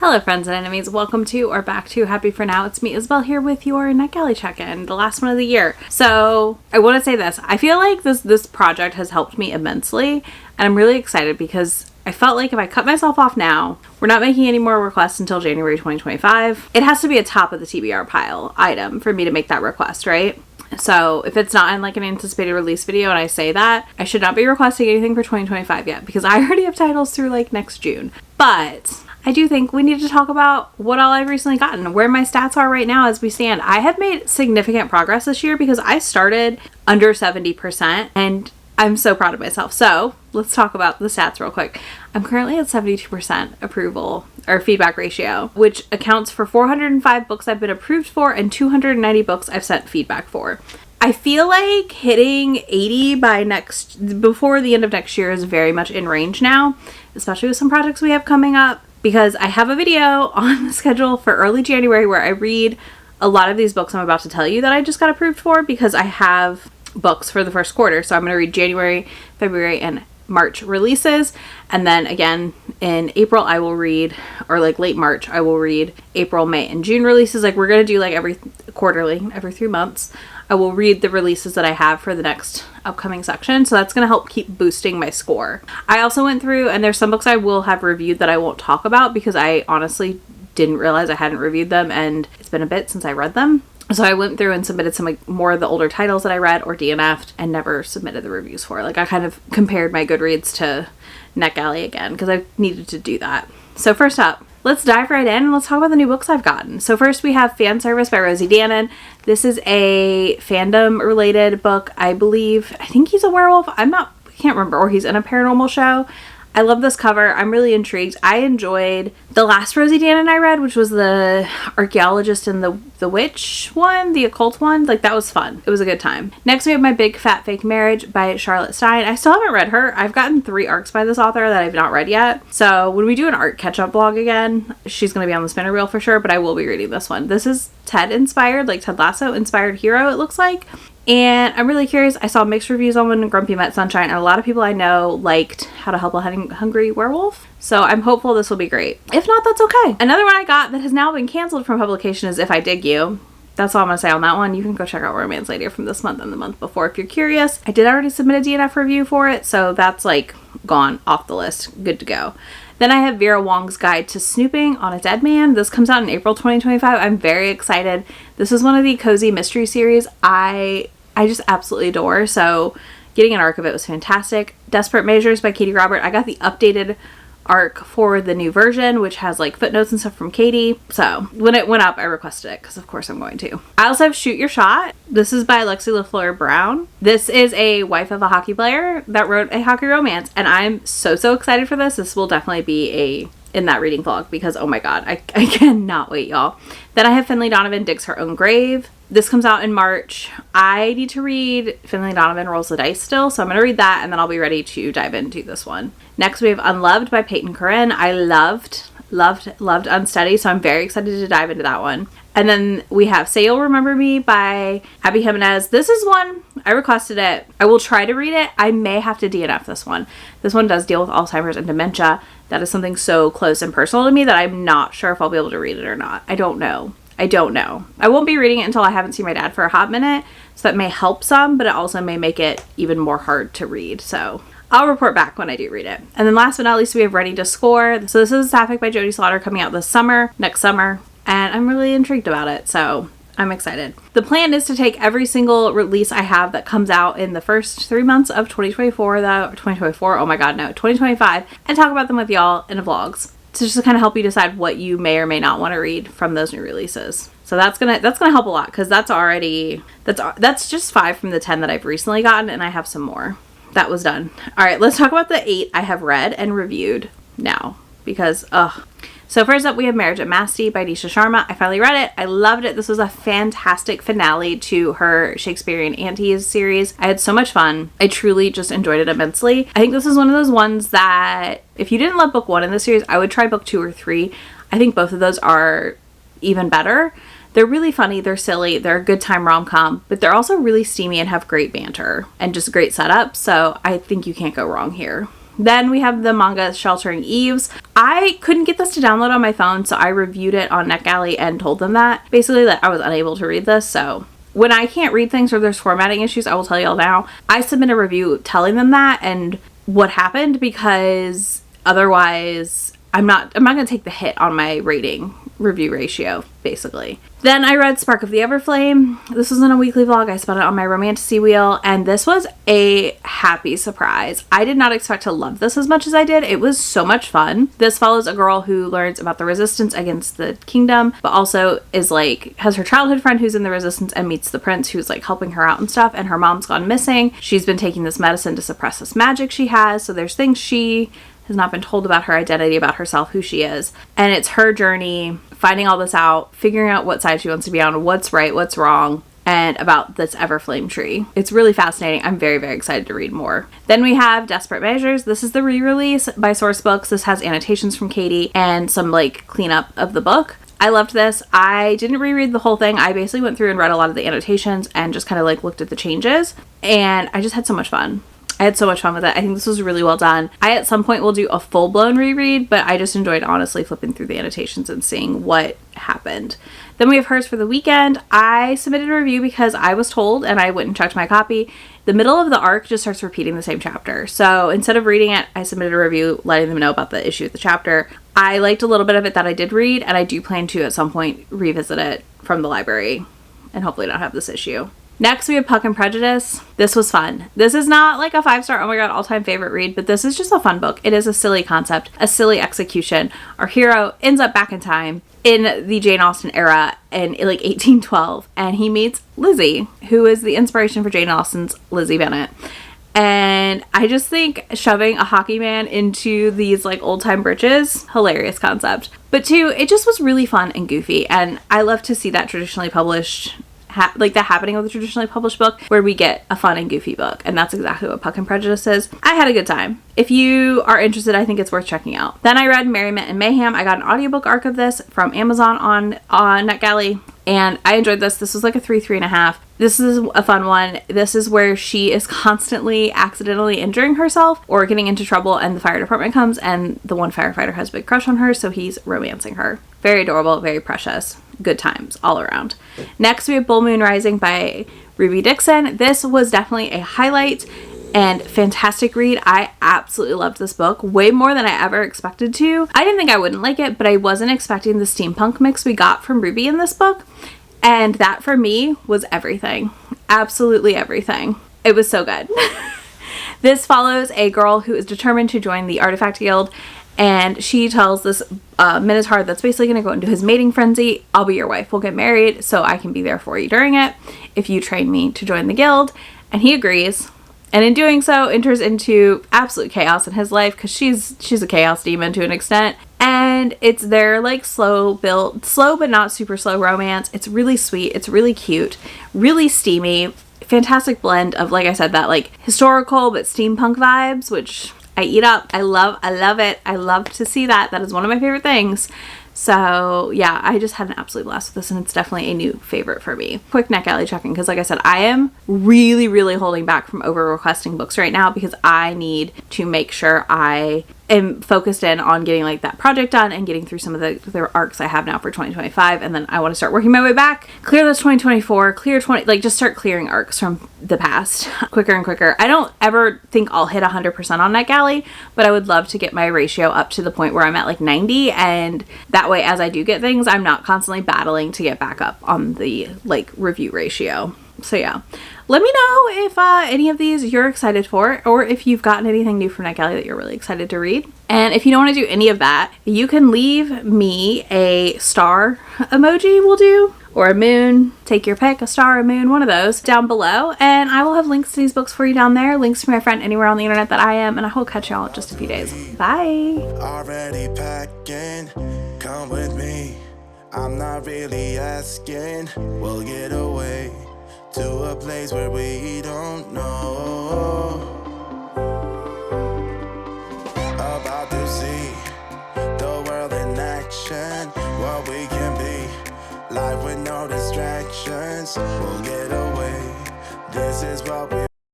Hello friends and enemies, welcome to or back to Happy For Now. It's me, Isabel, here with your Netgalley Check In, the last one of the year. So I want to say this, I feel like this project has helped me immensely, and I'm really excited because I felt like if I cut myself off now, we're not making any more requests until January 2025. It has to be a top of the TBR pile item for me to make that request, right? So if it's not in like an anticipated release video and I say that, I should not be requesting anything for 2025 yet because I already have titles through like next June. But I do think we need to talk about what all I've recently gotten, where my stats are right now as we stand. I have made significant progress this year because I started under 70% and I'm so proud of myself. So let's talk about the stats real quick. I'm currently at 72% approval or feedback ratio, which accounts for 405 books I've been approved for and 290 books I've sent feedback for. I feel like hitting 80 before the end of next year is very much in range now, especially with some projects we have coming up, because I have a video on the schedule for early January where I read a lot of these books I'm about to tell you that I just got approved for because I have books for the first quarter. So I'm going to read January, February, and March releases, and then again in April I will read, or like late March I will read April, May, and June releases. Like we're going to do like every 3 months I will read the releases that I have for the next upcoming section, so that's going to help keep boosting my score. I also went through, and there's some books I will have reviewed that I won't talk about because I honestly didn't realize I hadn't reviewed them and it's been a bit since I read them. So I went through and submitted some like more of the older titles that I read or DNF'd and never submitted the reviews for. Like I kind of compared my Goodreads to Netgalley again because I needed to do that. So first up, let's dive right in and let's talk about the new books I've gotten. So first we have Fan Service by Rosie Danan. This is a fandom related book. I think he's a werewolf. I can't remember, or he's in a paranormal show. I love this cover. I'm really intrigued. I enjoyed the last Rosie Danan I read, which was the archaeologist and the witch one, the occult one. Like that was fun. It was a good time. Next we have My Big Fat Fake Marriage by Charlotte Stein. I still haven't read her. I've gotten 3 arcs by this author that I've not read yet. So when we do an art catch-up blog again, she's going to be on the spinner wheel for sure, but I will be reading this one. This is Ted inspired, like Ted Lasso inspired hero it looks like. And I'm really curious. I saw mixed reviews on When Grumpy Met Sunshine, and a lot of people I know liked How to Help a Hungry Werewolf. So I'm hopeful this will be great. If not, that's okay. Another one I got that has now been canceled from publication is If I Dig You. That's all I'm going to say on that one. You can go check out Romance Lady from this month and the month before if you're curious. I did already submit a DNF review for it, so that's like gone off the list. Good to go. Then I have Vera Wong's Guide to Snooping on a Dead Man. This comes out in April 2025. I'm very excited. This is one of the cozy mystery series I just absolutely adore. So getting an arc of it was fantastic. Desperate Measures by Katie Robert. I got the updated arc for the new version, which has like footnotes and stuff from Katie. So when it went up, I requested it because of course I'm going to. I also have Shoot Your Shot. This is by Lexi LaFleur Brown. This is a wife of a hockey player that wrote a hockey romance, and I'm so excited for this. This will definitely be in that reading vlog because oh my god, I cannot wait, y'all. Then I have Finley Donovan Digs Her Own Grave. This comes out in March. I need to read Finley Donovan Rolls the Dice still, so I'm going to read that and then I'll be ready to dive into this one. Next we have Unloved by Peyton Corinne. I loved Unsteady, so I'm very excited to dive into that one. And then we have Say You'll Remember Me by Abby Jimenez. This is one, I requested it. I will try to read it. I may have to DNF this one. This one does deal with Alzheimer's and dementia. That is something so close and personal to me that I'm not sure if I'll be able to read it or not. I don't know. I won't be reading it until I haven't seen my dad for a hot minute, so that may help some, but it also may make it even more hard to read. So I'll report back when I do read it. And then last but not least, we have Ready to Score. So this is a sapphic by Jodie Slaughter coming out next summer, and I'm really intrigued about it. So I'm excited. The plan is to take every single release I have that comes out in the first 3 months of 2025, and talk about them with y'all in vlogs. So just to kind of help you decide what you may or may not want to read from those new releases. So that's gonna help a lot because that's just 5 from the 10 that I've recently gotten, and I have some more. That was done. All right, let's talk about the 8 I have read and reviewed now because So first up we have Marriage at Masty by Nisha Sharma. I finally read it. I loved it. This was a fantastic finale to her Shakespearean Aunties series. I had so much fun. I truly just enjoyed it immensely. I think this is one of those ones that if you didn't love book 1 in the series, I would try book 2 or 3. I think both of those are even better. They're really funny, they're silly, they're a good time rom-com, but they're also really steamy and have great banter and just great setup, so I think you can't go wrong here. Then we have the manga Sheltering Eves. I couldn't get this to download on my phone, so I reviewed it on Netgalley and told them that. Basically that I was unable to read this, so when I can't read things or there's formatting issues, I will tell y'all now. I submit a review telling them that and what happened, because otherwise I'm not going to take the hit on my review ratio, basically. Then I read Spark of the Everflame. This was in a weekly vlog. I spun it on my romantasy wheel, and this was a happy surprise. I did not expect to love this as much as I did. It was so much fun. This follows a girl who learns about the resistance against the kingdom, but also is like, has her childhood friend who's in the resistance and meets the prince who's like helping her out and stuff, and her mom's gone missing. She's been taking this medicine to suppress this magic she has, so there's things she has not been told about her identity, about herself, who she is. And it's her journey finding all this out, figuring out what side she wants to be on, what's right, what's wrong, and about this Everflame tree. It's really fascinating. I'm very, very excited to read more. Then we have Desperate Measures. This is the re-release by Source Books. This has annotations from Katie and some like cleanup of the book. I loved this. I didn't reread the whole thing. I basically went through and read a lot of the annotations and just kind of like looked at the changes, and I just had so much fun. I had so much fun with it. I think this was really well done. I at some point will do a full-blown reread, but I just enjoyed honestly flipping through the annotations and seeing what happened. Then we have Hers for the Weekend. I submitted a review because I was told, and I went and checked my copy, the middle of the arc just starts repeating the same chapter. So instead of reading it, I submitted a review letting them know about the issue of the chapter. I liked a little bit of it that I did read, and I do plan to at some point revisit it from the library and hopefully not have this issue. Next, we have Puck and Prejudice. This was fun. This is not like a 5-star, oh my god, all-time favorite read, but this is just a fun book. It is a silly concept, a silly execution. Our hero ends up back in time in the Jane Austen era in like 1812, and he meets Lizzie, who is the inspiration for Jane Austen's Lizzie Bennet. And I just think shoving a hockey man into these like old-time britches, hilarious concept. But two, it just was really fun and goofy, and I love to see that traditionally published like the happening of the traditionally published book where we get a fun and goofy book, and that's exactly what Puck and Prejudice is. I had a good time. If you are interested, I think it's worth checking out. Then I read Merriment and Mayhem. I got an audiobook arc of this from Amazon on Netgalley, and I enjoyed this. This was like a 3.5. This is a fun one. This is where she is constantly accidentally injuring herself or getting into trouble, and the fire department comes, and the one firefighter has a big crush on her, so he's romancing her. Very adorable, very precious. Good times all around. Next, we have Bull Moon Rising by Ruby Dixon. This was definitely a highlight and fantastic read. I absolutely loved this book, way more than I ever expected to. I didn't think I wouldn't like it, but I wasn't expecting the steampunk mix we got from Ruby in this book, and that for me was everything. Absolutely everything. It was so good. This follows a girl who is determined to join the Artifact Guild, and she tells this Minotaur that's basically going to go into his mating frenzy, I'll be your wife, we'll get married so I can be there for you during it if you train me to join the guild. And he agrees, and in doing so enters into absolute chaos in his life, because she's a chaos demon to an extent. And it's their like slow but not super slow romance. It's really sweet, it's really cute, really steamy, fantastic blend of, like I said, that like historical but steampunk vibes, which I eat up. I love it. I love to see that. That is one of my favorite things. So yeah, I just had an absolute blast with this, and it's definitely a new favorite for me. Quick Netgalley check in, because like I said, I am really holding back from over requesting books right now, because I need to make sure I am focused in on getting like that project done and getting through some of the arcs I have now for 2025, and then I want to start working my way back, clear this 2024, clear 20, like just start clearing arcs from the past quicker and quicker. I don't ever think I'll hit 100% on Netgalley, but I would love to get my ratio up to the point where I'm at like 90, and that way as I do get things, I'm not constantly battling to get back up on the like review ratio. So yeah, let me know if any of these you're excited for, or if you've gotten anything new from Netgalley that you're really excited to read. And if you don't want to do any of that, you can leave me a star emoji will do, or a moon, take your pick, a star, a moon, one of those down below, and I will have links to these books for you down there, links to my friend anywhere on the internet that I am, and I will catch y'all in just a few days. Bye! Already packing, come with me, I'm not really asking, we'll get away to a place where we don't know. About to see the world in action, what we can be, life with no distractions, we'll get away, this is what we